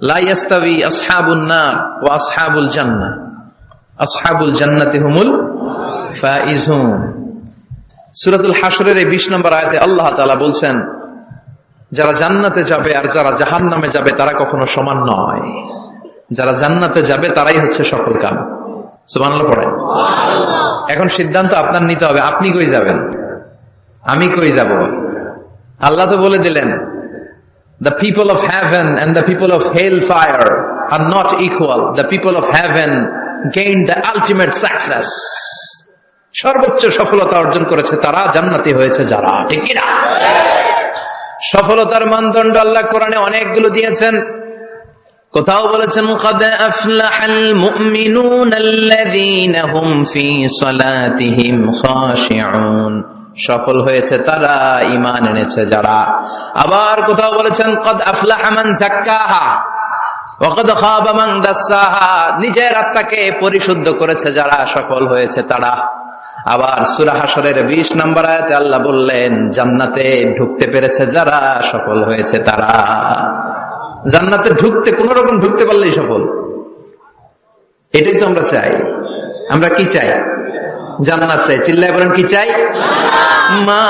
লা ইয়াস্তাবি আসহাবুন নার ওয়া আসহাবুল জান্নাহ, আসহাবুল জান্নাতি হুমুল ফাইজুন। সূরাতুল হাশরের এই 20 নম্বর আয়াতে আল্লাহ তাআলা বলছেন, যারা জান্নাতে যাবে আর যারা জাহান্নামে যাবে তারা কখনো সমান নয়। যারা জান্নাতে যাবে তারাই হচ্ছে সফল কাম। সুবহানাল্লাহ পড়েন। এখন সিদ্ধান্ত আপনার নিতে হবে, আপনি কই যাবেন, আমি কই যাব। আল্লাহ তো বলে দিলেন, the people of heaven and the people of hellfire are not equal. The people of heaven gained the ultimate success. সর্বোচ্চ সফলতা অর্জন করেছে তারা, জান্নাতি হয়েছে যারা। ঠিক কি না? সফলতার মানদণ্ড আল্লাহ কোরআনে অনেকগুলো দিয়েছেন। কোথাও বলেছেন, قد أفلح المؤمنون الذين هم في صلاتهم خاشعون, সফল হয়েছে তারা, ঈমান এনেছে যারা। আবার কোথাও বলেছেন, قد أفلح من زكاها وقد خاب من دساها, নিজের আত্মাকে পরিশুদ্ধ করেছে যারা, সফল হয়েছে তারা। আবার সূরা হাশরের 20 নম্বর আয়াতে আল্লাহ বললেন, জান্নাতে ঢুকতে পেরেছে যারা, সফল হয়েছে তারা। জান্নাতে ঢুকতে, কোন রকম ঢুকতে পারলেই সফল। এটাই তো আমরা চাই। আমরা কি চাই? জান্নাত চাই। চিল্লায় বলেন কি চাই? মা